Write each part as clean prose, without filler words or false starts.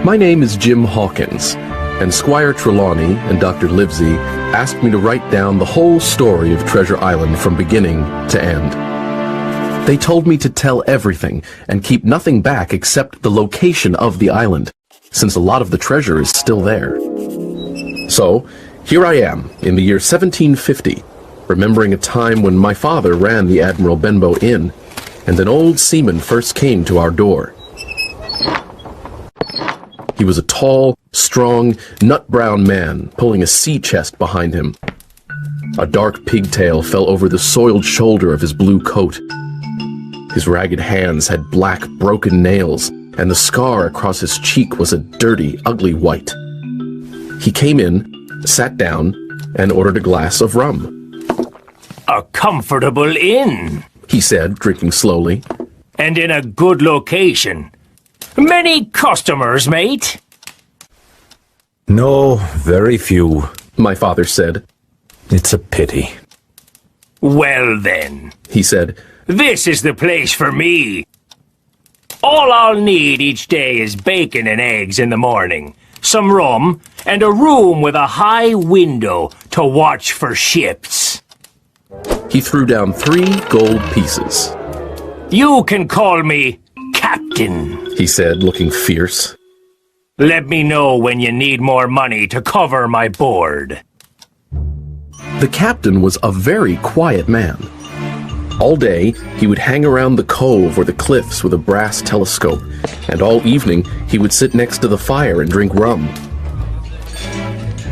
My name is Jim Hawkins, and Squire Trelawney and Dr. Livesey asked me to write down the whole story of Treasure Island from beginning to end. They told me to tell everything and keep nothing back except the location of the island, since a lot of the treasure is still there. So, here I am, in the year 1750, remembering a time when my father ran the Admiral Benbow Inn, and an old seaman first came to our door. He was a tall, strong, nut-brown man, pulling a sea chest behind him. A dark pigtail fell over the soiled shoulder of his blue coat. His ragged hands had black, broken nails, and the scar across his cheek was a dirty, ugly white. He came in, sat down, and ordered a glass of rum. A comfortable inn, he said, drinking slowly. And in a good location. Many customers, mate? No, very few, my father said. It's a pity. Well then, he said, this is the place for me. All I'll need each day is bacon and eggs in the morning, some rum, and a room with a high window to watch for ships. He threw down 3 gold pieces. You can call me Captain, he said, looking fierce. Let me know when you need more money to cover my board. The captain was a very quiet man. All day, he would hang around the cove or the cliffs with a brass telescope, and all evening, he would sit next to the fire and drink rum.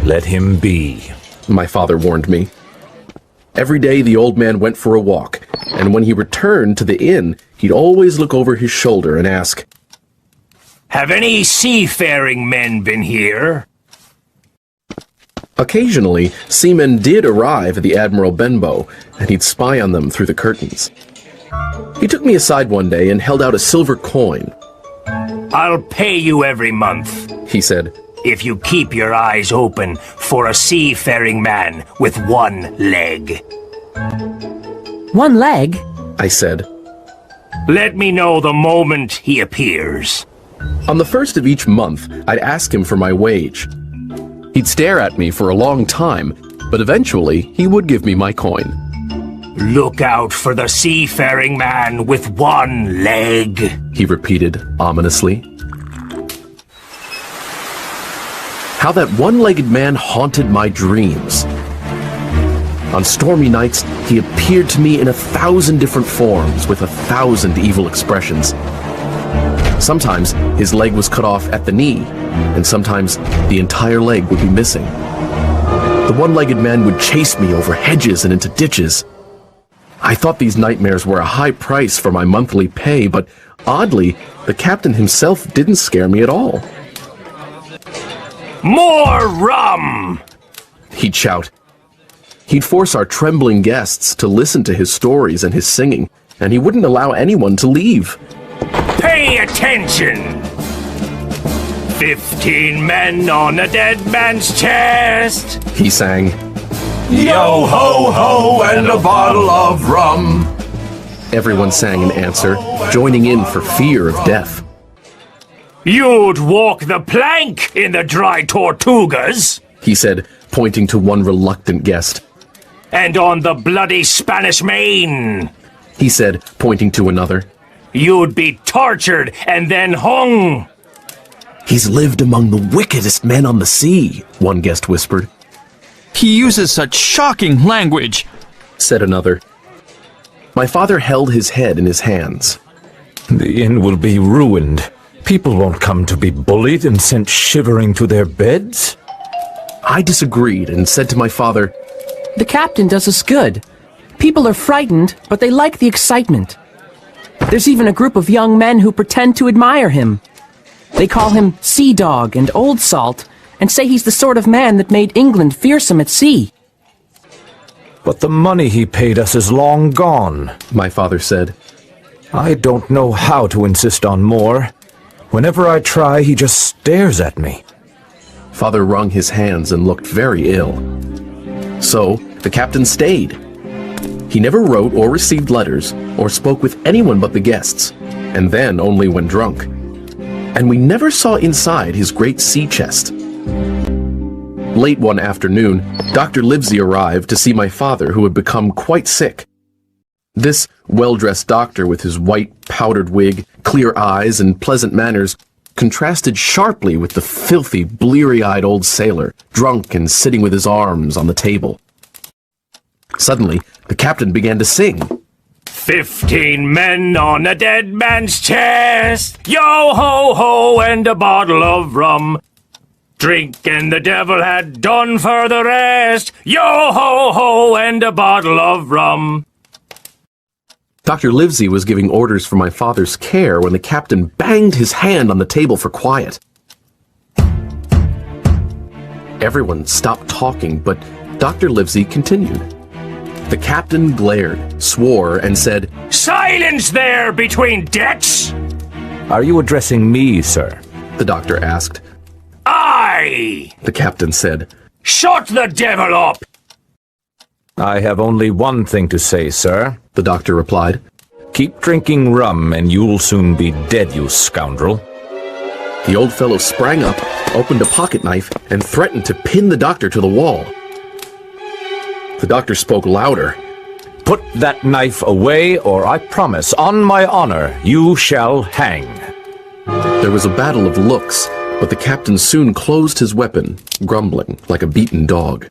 Let him be, my father warned me. Every day, the old man went for a walk, and when he returned to the inn, he'd always look over his shoulder and ask, Have any seafaring men been here? Occasionally, seamen did arrive at the Admiral Benbow, and he'd spy on them through the curtains. He took me aside one day and held out a silver coin. I'll pay you every month, he said, if you keep your eyes open for a seafaring man with 1 leg. 1 leg? I said. Let me know the moment he appears. On the first of each month, I'd ask him for my wage. He'd stare at me for a long time, but eventually he would give me my coin. Look out for the seafaring man with 1 leg, he repeated ominously. How that one-legged man haunted my dreams. On stormy nights, he appeared to me in 1,000 different forms with 1,000 evil expressions. Sometimes his leg was cut off at the knee, and sometimes the entire leg would be missing. The one-legged man would chase me over hedges and into ditches. I thought these nightmares were a high price for my monthly pay, but oddly, the captain himself didn't scare me at all. More rum! He'd shout. He'd force our trembling guests to listen to his stories and his singing, and he wouldn't allow anyone to leave. Pay attention! 15 men on a dead man's chest, he sang. Yo ho ho and a bottle of rum. Everyone sang in answer, joining in for fear of death. You'd walk the plank in the dry Tortugas, he said, pointing to one reluctant guest. And on the bloody Spanish Main, he said, pointing to another. You'd be tortured and then hung. He's lived among the wickedest men on the sea, one guest whispered. He uses such shocking language, said another. My father held his head in his hands. The inn will be ruined. People won't come to be bullied and sent shivering to their beds. I disagreed and said to my father, The captain does us good. People are frightened, but they like the excitement. There's even a group of young men who pretend to admire him. They call him Sea Dog and Old Salt, and say he's the sort of man that made England fearsome at sea. But the money he paid us is long gone, my father said. I don't know how to insist on more. Whenever I try, he just stares at me. Father wrung his hands and looked very ill. So, the captain stayed. He never wrote or received letters, or spoke with anyone but the guests, and then only when drunk. and we never saw inside his great sea chest. Late one afternoon, Dr. Livesey arrived to see my father, who had become quite sick. This well-dressed doctor, with his white, powdered wig, clear eyes, and pleasant manners, contrasted sharply with the filthy, bleary-eyed old sailor, drunk and sitting with his arms on the table. Suddenly, the captain began to sing. 15 men on a dead man's chest, yo-ho-ho, and a bottle of rum. Drink and the devil had done for the rest, yo-ho-ho, and a bottle of rum. Dr. Livesey was giving orders for my father's care when the captain banged his hand on the table for quiet. Everyone stopped talking, but Dr. Livesey continued. The captain glared, swore, and said, Silence there between decks! Are you addressing me, sir? The doctor asked. Aye! The captain said. Shut the devil up! I have only one thing to say, sir. The doctor replied. Keep drinking rum and you'll soon be dead, you scoundrel. The old fellow sprang up, opened a pocket knife, and threatened to pin the doctor to the wall. The doctor spoke louder. Put that knife away, or I promise, on my honor, you shall hang. There was a battle of looks, but the captain soon closed his weapon, grumbling like a beaten dog.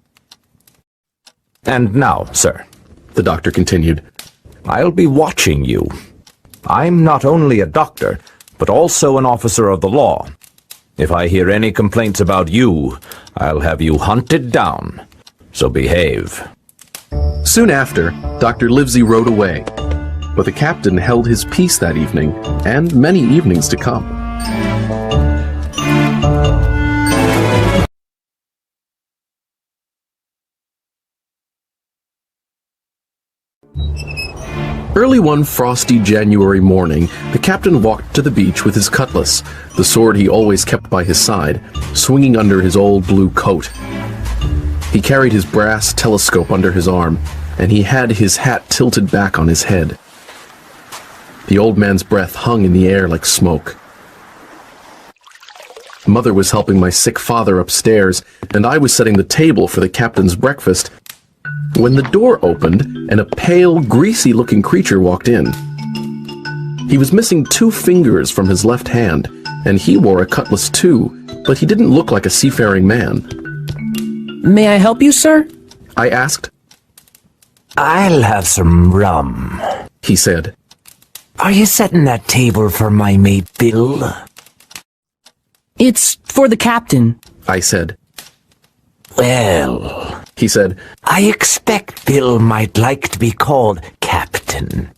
And now, sir, the doctor continued, I'll be watching you. I'm not only a doctor, but also an officer of the law. If I hear any complaints about you, I'll have you hunted down. So behave. Soon after, Dr. Livesey rode away, but the captain held his peace that evening, and many evenings to come. Early one frosty January morning, the captain walked to the beach with his cutlass, the sword he always kept by his side, swinging under his old blue coat. He carried his brass telescope under his arm, and he had his hat tilted back on his head. The old man's breath hung in the air like smoke. Mother was helping my sick father upstairs, and I was setting the table for the captain's breakfast, when the door opened and a pale, greasy-looking creature walked in. He was missing 2 fingers from his left hand, and he wore a cutlass too, but he didn't look like a seafaring man. May I help you, sir? I asked. I'll have some rum, He said. Are you setting that table for my mate Bill? It's for the captain. I said. Well, He said. I expect Bill might like to be called Captain.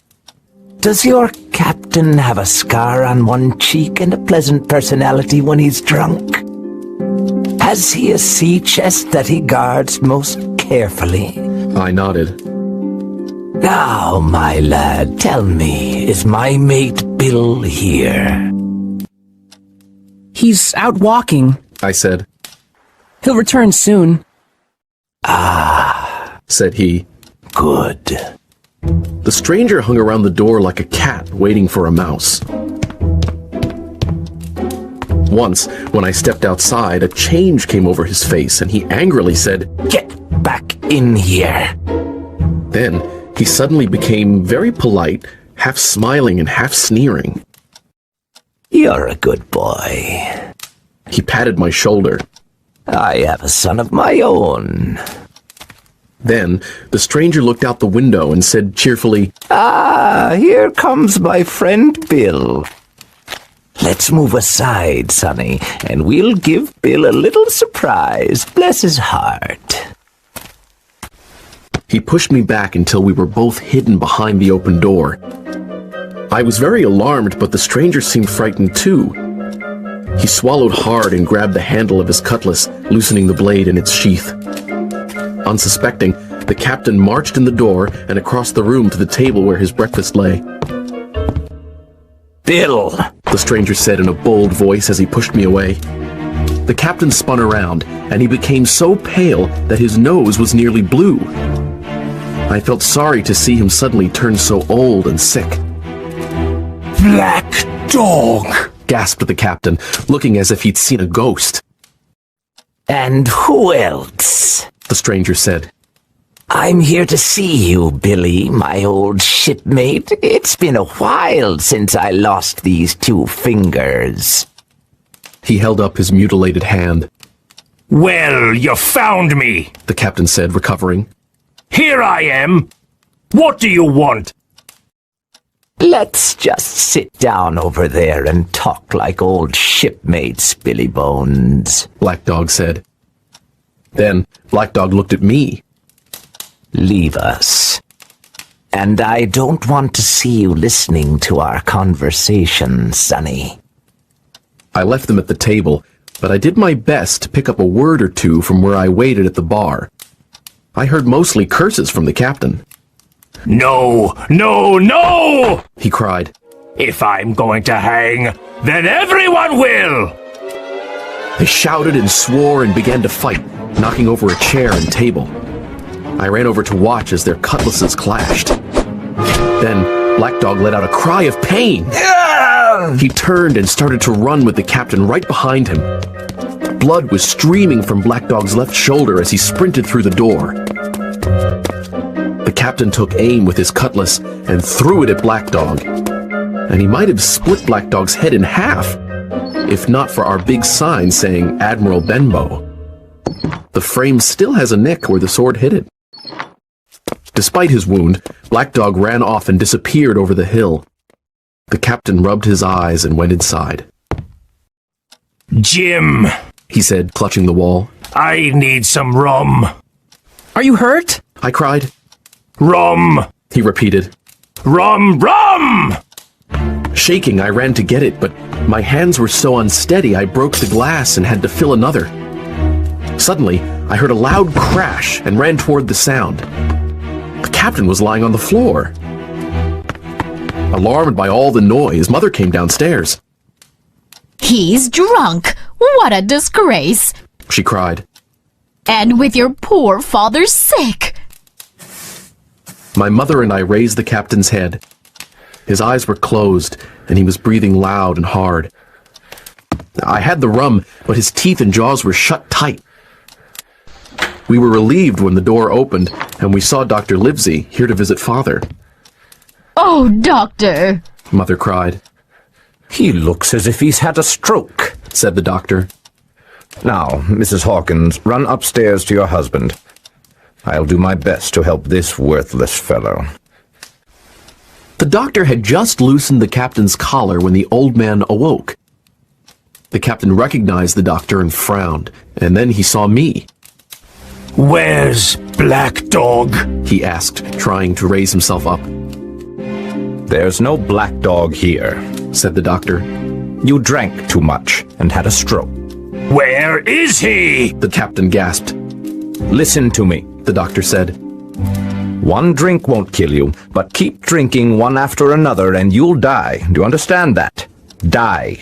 Does your captain have a scar on one cheek and a pleasant personality when he's drunk? Has he a sea chest that he guards most carefully? I nodded. Now, my lad, tell me, is my mate Bill here? He's out walking. I said. He'll return soon. Said he. Good. The stranger hung around the door like a cat waiting for a mouse. Once, when I stepped outside, a change came over his face, and he angrily said, Get back in here. Then, he suddenly became very polite, half smiling and half sneering. You're a good boy. He patted my shoulder. I have a son of my own. Then, the stranger looked out the window and said cheerfully, Here comes my friend Bill. Let's move aside, sonny, and we'll give Bill a little surprise. Bless his heart. He pushed me back until we were both hidden behind the open door. I was very alarmed, but the stranger seemed frightened too. He swallowed hard and grabbed the handle of his cutlass, loosening the blade in its sheath. Unsuspecting, the captain marched in the door and across the room to the table where his breakfast lay. Bill! The stranger said in a bold voice as he pushed me away. The captain spun around, and he became so pale that his nose was nearly blue. I felt sorry to see him suddenly turn so old and sick. Black dog, gasped the captain, looking as if he'd seen a ghost. And who else? The stranger said. I'm here to see you, Billy, my old shipmate. It's been a while since I lost these 2 fingers. He held up his mutilated hand. Well, you found me, The captain said, recovering. Here I am. What do you want? Let's just sit down over there and talk like old shipmates, Billy Bones. Black Dog said. Then Black Dog looked at me. Leave us. And I don't want to see you listening to our conversation, Sonny. I left them at the table, but I did my best to pick up a word or two from where I waited at the bar. I heard mostly curses from the captain. No, no, no! He cried. If I'm going to hang, then everyone will! They shouted and swore and began to fight, knocking over a chair and table. I ran over to watch as their cutlasses clashed. Then Black Dog let out a cry of pain. He turned and started to run with the captain right behind him. Blood was streaming from Black Dog's left shoulder as he sprinted through the door. The captain took aim with his cutlass and threw it at Black Dog. And he might have split Black Dog's head in half, if not for our big sign saying Admiral Benbow. The frame still has a nick where the sword hit it. Despite his wound, Black Dog ran off and disappeared over the hill. The captain rubbed his eyes and went inside. Jim, He said, clutching the wall. I need some rum. Are you hurt? I cried. Rum! He repeated. Rum, rum! Shaking, I ran to get it, but my hands were so unsteady I broke the glass and had to fill another. Suddenly, I heard a loud crash and ran toward the sound. The captain was lying on the floor. Alarmed by all the noise, Mother came downstairs. He's drunk. What a disgrace. She cried. And with your poor father sick. My mother and I raised the captain's head. His eyes were closed, and he was breathing loud and hard. I had the rum, but his teeth and jaws were shut tight. We were relieved when the door opened, and we saw Dr. Livesey here to visit Father. Oh, Doctor. Mother cried. He looks as if he's had a stroke, Said the doctor. Now, Mrs. Hawkins, run upstairs to your husband. I'll do my best to help this worthless fellow. The doctor had just loosened the captain's collar when the old man awoke. The captain recognized the doctor and frowned, and then he saw me. Where's Black Dog? He asked, trying to raise himself up. There's no black dog here, Said the doctor. You drank too much and had a stroke. Where is he? The captain gasped. Listen to me, The doctor said. One drink won't kill you, but keep drinking one after another and you'll die. Do you understand that? Die.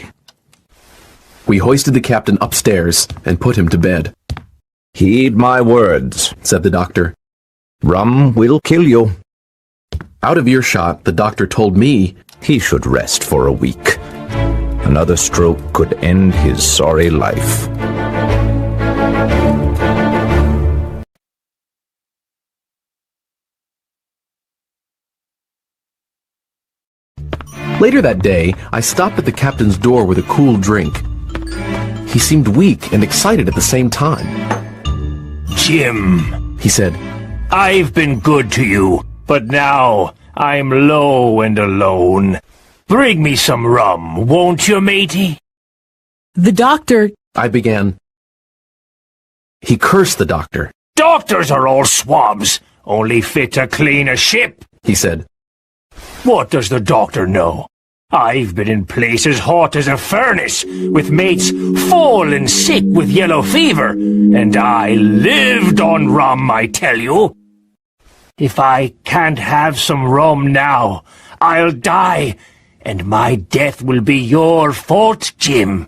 We hoisted the captain upstairs and put him to bed. Heed my words, Said the doctor. Rum will kill you. Out of earshot, the doctor told me He should rest for a week. Another stroke could end his sorry life. Later that day, I stopped at the captain's door with a cool drink. He seemed weak and excited at the same time. Jim, He said, I've been good to you, but now I'm low and alone. Bring me some rum, won't you, matey? The doctor... I began. He cursed the doctor. Doctors are all swabs, only fit to clean a ship. He said, What does the doctor know? I've been in places hot as a furnace, with mates fallen sick with yellow fever, and I lived on rum, I tell you. If I can't have some rum now, I'll die, and my death will be your fault, Jim.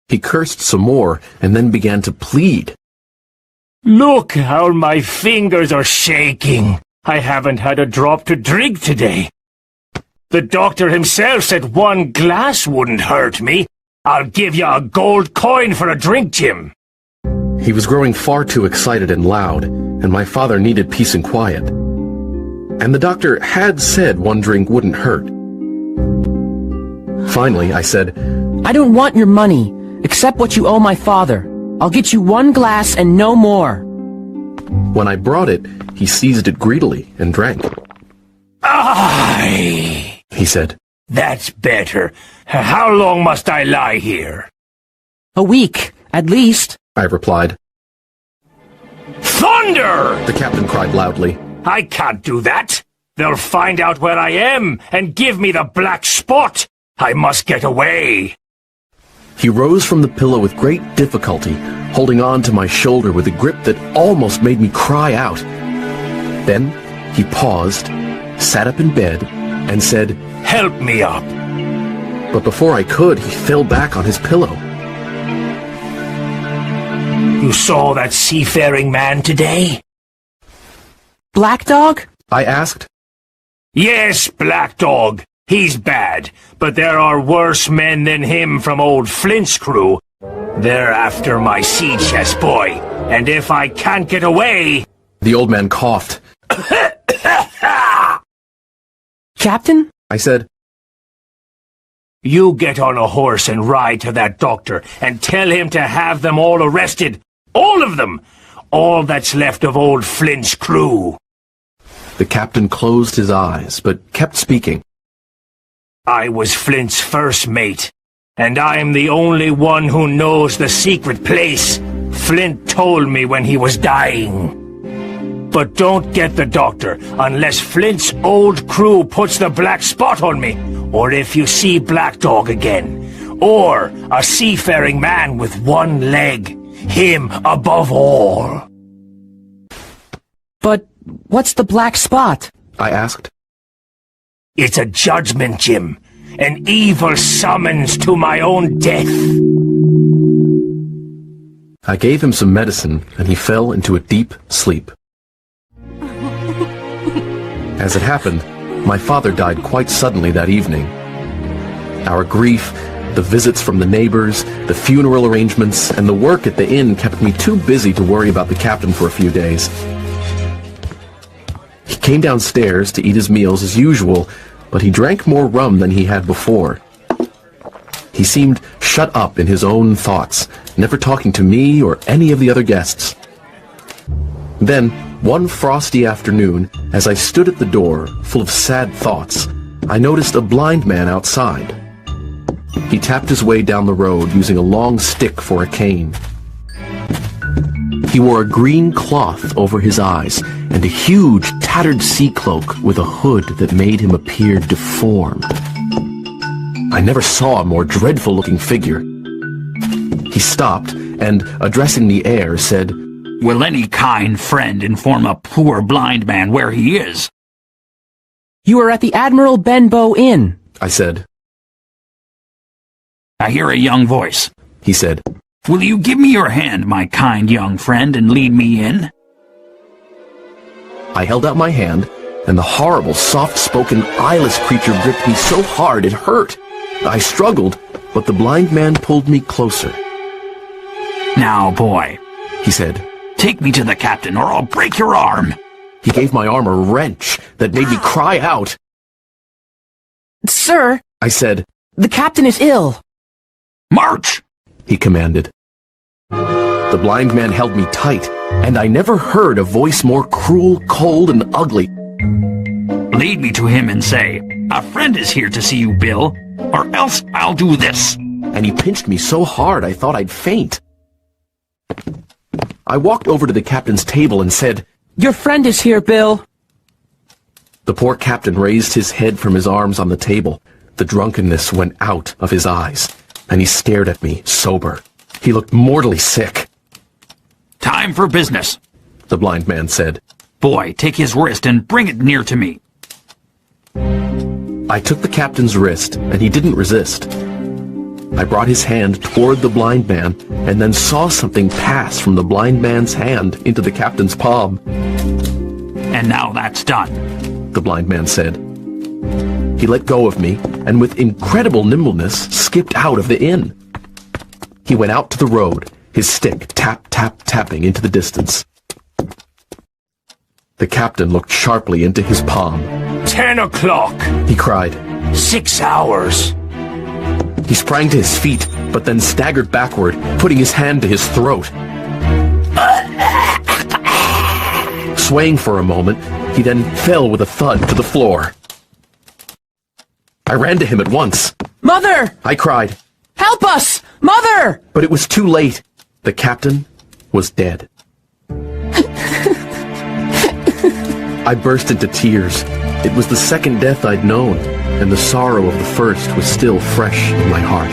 He cursed some more and then began to plead. Look how my fingers are shaking. I haven't had a drop to drink today. The doctor himself said one glass wouldn't hurt me. I'll give you a gold coin for a drink, Jim. He was growing far too excited and loud, and my father needed peace and quiet. And the doctor had said one drink wouldn't hurt. Finally, I said, I don't want your money, except what you owe my father. I'll get you one glass and no more. When I brought it, he seized it greedily and drank. Aye, He said, that's better. How long must I lie here? A week, at least. I replied. Thunder! The captain cried loudly. I can't do that. They'll find out where I am and give me the black spot. I must get away. He rose from the pillow with great difficulty, holding on to my shoulder with a grip that almost made me cry out. Then he paused, sat up in bed, and said, Help me up. But before I could, he fell back on his pillow. You saw that seafaring man today? Black Dog? I asked. Yes, Black Dog. He's bad, but there are worse men than him from old Flint's crew. They're after my sea chest boy, and if I can't get away... The old man coughed. Captain? I said, You get on a horse and ride to that doctor and tell him to have them all arrested. All of them! All that's left of old Flint's crew. The captain closed his eyes, but kept speaking. I was Flint's first mate, and I'm the only one who knows the secret place Flint told me when he was dying. But don't get the doctor unless Flint's old crew puts the black spot on me, or if you see Black Dog again, or a seafaring man with one leg, him above all. But what's the black spot? I asked. It's a judgment, Jim. An evil summons to my own death. I gave him some medicine, and he fell into a deep sleep. As it happened, my father died quite suddenly that evening. Our grief, the visits from the neighbors, the funeral arrangements, and the work at the inn kept me too busy to worry about the captain for a few days. He came downstairs to eat his meals as usual, but he drank more rum than he had before. He seemed shut up in his own thoughts, never talking to me or any of the other guests. Then, one frosty afternoon, as I stood at the door, full of sad thoughts, I noticed a blind man outside. He tapped his way down the road using a long stick for a cane. He wore a green cloth over his eyes and a huge, tattered sea cloak with a hood that made him appear deformed. I never saw a more dreadful-looking figure. He stopped and, addressing the air, said, Will any kind friend inform a poor blind man where he is? You are at the Admiral Benbow Inn. I said. I hear a young voice. He said, Will you give me your hand, my kind young friend, and lead me in? I held out my hand, and the horrible, soft-spoken, eyeless creature gripped me so hard it hurt. I struggled, but the blind man pulled me closer. Now, boy, He said. Take me to the captain, or I'll break your arm. He gave my arm a wrench that made me cry out. Sir, I said, the captain is ill. March! He commanded. The blind man held me tight, and I never heard a voice more cruel, cold, and ugly. Lead me to him and say, A friend is here to see you, Bill, or else I'll do this. And he pinched me so hard I thought I'd faint. I walked over to the captain's table and said, Your friend is here, Bill. The poor captain raised his head from his arms on the table. The drunkenness went out of his eyes, and he stared at me, sober. He looked mortally sick. Time for business, the blind man said. Boy, take his wrist and bring it near to me. I took the captain's wrist, and he didn't resist. I brought his hand toward the blind man, and then saw something pass from the blind man's hand into the captain's palm. And now that's done, the blind man said. he let go of me and with incredible nimbleness skipped out of the inn. He went out to the road, his stick tap-tap-tapping into the distance. The captain looked sharply into his palm. 10 o'clock! He cried. 6 hours! He sprang to his feet, but then staggered backward, putting his hand to his throat. Swaying for a moment, he then fell with a thud to the floor. I ran to him at once. Mother! I cried. Help us! Mother! But it was too late. The captain was dead. I burst into tears. It was the second death I'd known, and the sorrow of the first was still fresh in my heart.